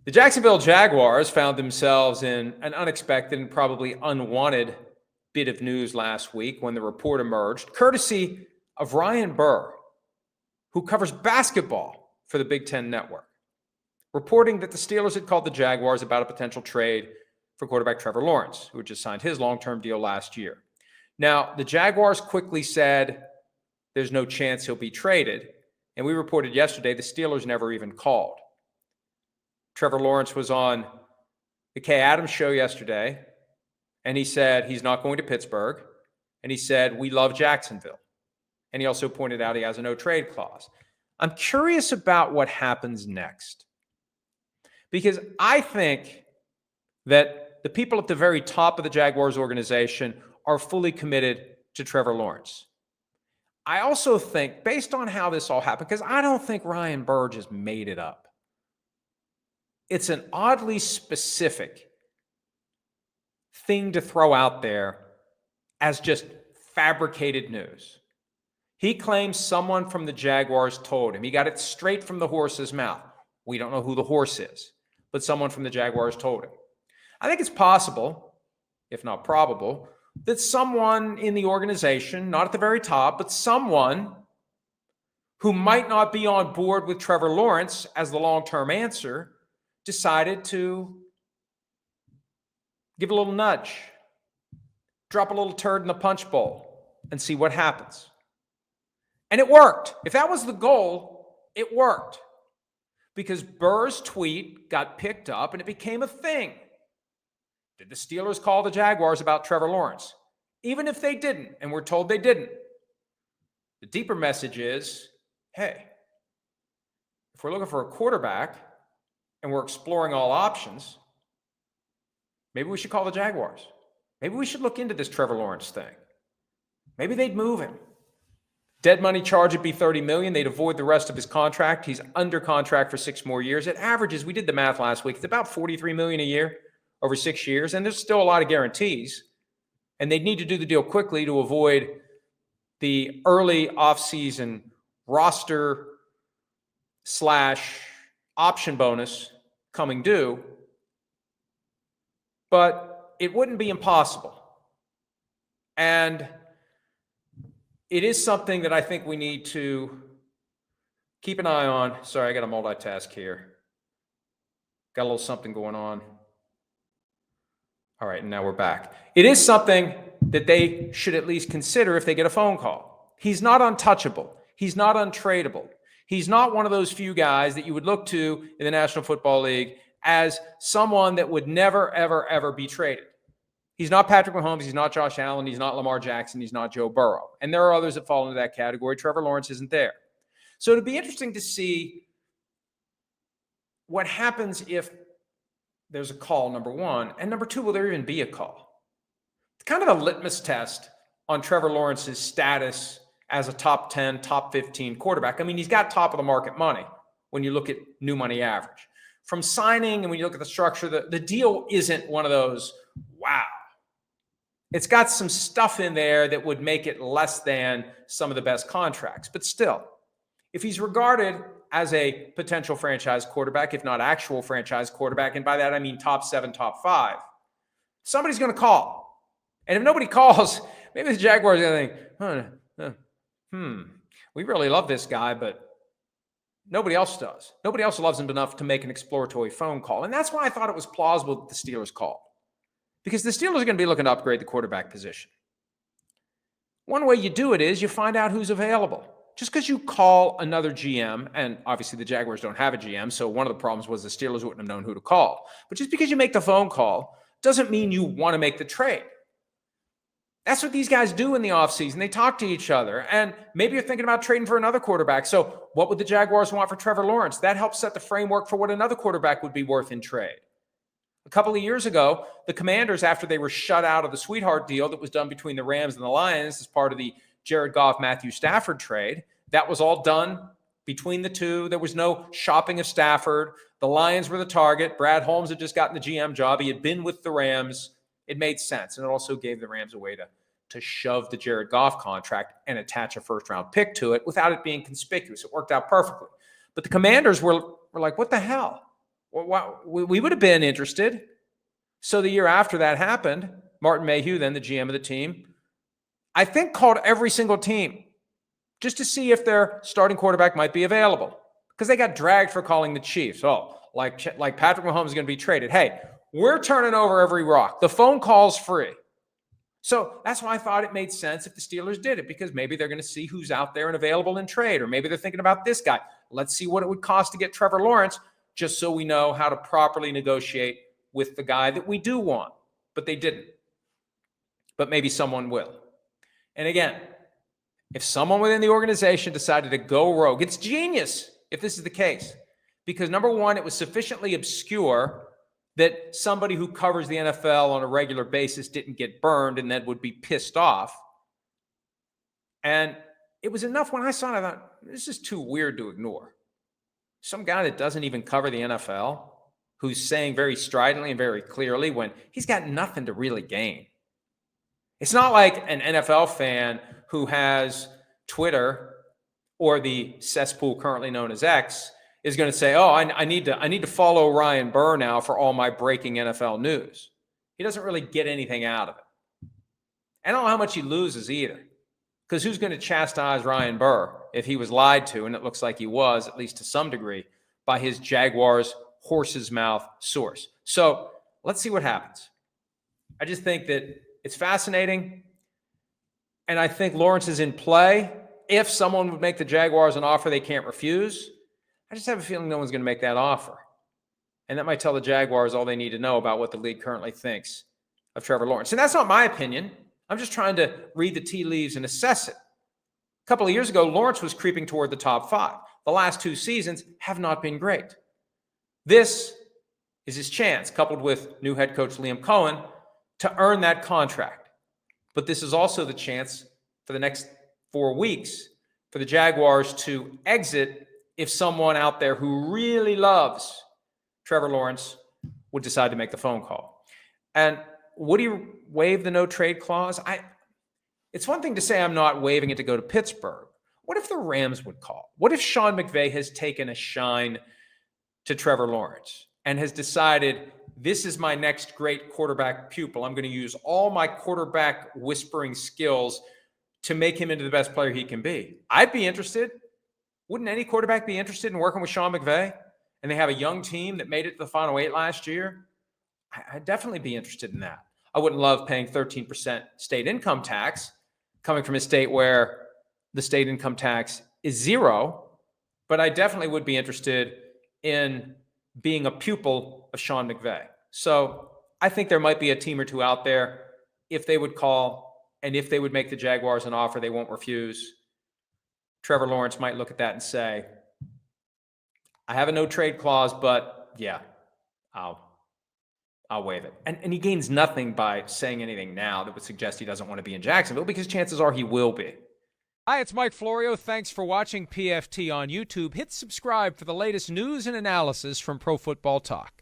The Jacksonville Jaguars found themselves in an unexpected and probably unwanted bit of news last week when the report emerged, courtesy of Ryan Burr, who covers basketball for the Big Ten Network, reporting that the Steelers had called the Jaguars about a potential trade for quarterback Trevor Lawrence, who had just signed his long-term deal last year. Now, the Jaguars quickly said there's no chance he'll be traded, and we reported yesterday the Steelers never even called. Trevor Lawrence was on the Kay Adams show yesterday, and he said he's not going to Pittsburgh, and he said we love Jacksonville. And he also pointed out he has a no-trade clause. I'm curious about what happens next, because I think that the people at the very top of the Jaguars organization are fully committed to Trevor Lawrence. I also think, based on how this all happened, because I don't think Ryan Burr just made it up, it's an oddly specific thing to throw out there as just fabricated news. He claims someone from the Jaguars told him. He got it straight from the horse's mouth. We don't know who the horse is, but someone from the Jaguars told him. I think it's possible, if not probable, that someone in the organization, not at the very top, but someone who might not be on board with Trevor Lawrence as the long-term answer, decided to give a little nudge, drop a little turd in the punch bowl, and see what happens. And it worked. If that was the goal, it worked. Because Burr's tweet got picked up and it became a thing. Did the Steelers call the Jaguars about Trevor Lawrence? Even if they didn't, and we're told they didn't, the deeper message is, hey, if we're looking for a quarterback and we're exploring all options, maybe we should call the Jaguars. Maybe we should look into this Trevor Lawrence thing. Maybe they'd move him. Dead money charge would be $30 million. They'd avoid the rest of his contract. He's under contract for 6 more years. It averages, we did the math last week, it's about $43 million a year over 6 years. And there's still a lot of guarantees. And they'd need to do the deal quickly to avoid the early offseason roster / option bonus coming due. But it wouldn't be impossible. And it is something that I think we need to keep an eye on. Sorry, I got to multitask here. Got a little something going on. All right, and now we're back. It is something that they should at least consider if they get a phone call. He's not untouchable. He's not untradeable. He's not one of those few guys that you would look to in the National Football League as someone that would never, ever, ever be traded. He's not Patrick Mahomes. He's not Josh Allen. He's not Lamar Jackson. He's not Joe Burrow. And there are others that fall into that category. Trevor Lawrence isn't there. So it'd be interesting to see what happens if there's a call, number one. And number two, will there even be a call? It's kind of a litmus test on Trevor Lawrence's status as a top 10, top 15 quarterback. I mean, he's got top of the market money when you look at new money average. From signing and when you look at the structure, the deal isn't one of those, wow. It's got some stuff in there that would make it less than some of the best contracts. But still, if he's regarded as a potential franchise quarterback, if not actual franchise quarterback, and by that I mean top 7, top 5, somebody's going to call. And if nobody calls, maybe the Jaguars are going to think, we really love this guy, but nobody else does. Nobody else loves him enough to make an exploratory phone call. And that's why I thought it was plausible that the Steelers called. Because the Steelers are going to be looking to upgrade the quarterback position. One way you do it is you find out who's available. Just because you call another GM, and obviously the Jaguars don't have a GM, so one of the problems was the Steelers wouldn't have known who to call. But just because you make the phone call doesn't mean you want to make the trade. That's what these guys do in the offseason. They talk to each other. And maybe you're thinking about trading for another quarterback. So what would the Jaguars want for Trevor Lawrence? That helps set the framework for what another quarterback would be worth in trade. A couple of years ago, the Commanders, after they were shut out of the sweetheart deal that was done between the Rams and the Lions as part of the Jared Goff, Matthew Stafford trade, that was all done between the two. There was no shopping of Stafford. The Lions were the target. Brad Holmes had just gotten the GM job. He had been with the Rams. It made sense. And it also gave the Rams a way to shove the Jared Goff contract and attach a first-round pick to it without it being conspicuous. It worked out perfectly. But the Commanders were like, what the hell? we would have been interested. So the year after that happened, Martin Mayhew, then the GM of the team, I think called every single team just to see if their starting quarterback might be available, because they got dragged for calling the Chiefs. Oh, like Patrick Mahomes is going to be traded. Hey, we're turning over every rock. The phone call's free. So that's why I thought it made sense if the Steelers did it, because maybe they're going to see who's out there and available in trade, or maybe they're thinking about this guy. Let's see what it would cost to get Trevor Lawrence, just so we know how to properly negotiate with the guy that we do want. But they didn't. But maybe someone will. And again, if someone within the organization decided to go rogue, it's genius if this is the case. Because number one, it was sufficiently obscure that somebody who covers the NFL on a regular basis didn't get burned and then would be pissed off. And it was enough when I saw it, I thought, this is too weird to ignore. Some guy that doesn't even cover the NFL, who's saying very stridently and very clearly when he's got nothing to really gain. It's not like an NFL fan who has Twitter or the cesspool currently known as X is going to say, oh, I need to follow Ryan Burr now for all my breaking NFL news. He doesn't really get anything out of it. I don't know how much he loses either, because who's going to chastise Ryan Burr if he was lied to, and it looks like he was, at least to some degree, by his Jaguars horse's mouth source. So let's see what happens. I just think that it's fascinating, and I think Lawrence is in play. If someone would make the Jaguars an offer they can't refuse, I just have a feeling no one's going to make that offer. And that might tell the Jaguars all they need to know about what the league currently thinks of Trevor Lawrence. And that's not my opinion. I'm just trying to read the tea leaves and assess it. A couple of years ago, Lawrence was creeping toward the top 5. The last 2 seasons have not been great. This is his chance, coupled with new head coach Liam Cohen, to earn that contract. But this is also the chance for the next 4 weeks for the Jaguars to exit if someone out there who really loves Trevor Lawrence would decide to make the phone call. And would he waive the no trade clause? It's one thing to say I'm not waiving it to go to Pittsburgh. What if the Rams would call? What if Sean McVay has taken a shine to Trevor Lawrence and has decided, this is my next great quarterback pupil. I'm going to use all my quarterback whispering skills to make him into the best player he can be. I'd be interested. Wouldn't any quarterback be interested in working with Sean McVay? And they have a young team that made it to the Final 8 last year. I'd definitely be interested in that. I wouldn't love paying 13% state income tax coming from a state where the state income tax is 0, but I definitely would be interested in being a pupil of Sean McVay. So I think there might be a team or two out there, if they would call and if they would make the Jaguars an offer they won't refuse, Trevor Lawrence might look at that and say, I have a no trade clause, but yeah, I'll waive it. And he gains nothing by saying anything now that would suggest he doesn't want to be in Jacksonville, because chances are he will be. Hi, it's Mike Florio. Thanks for watching PFT on YouTube. Hit subscribe for the latest news and analysis from Pro Football Talk.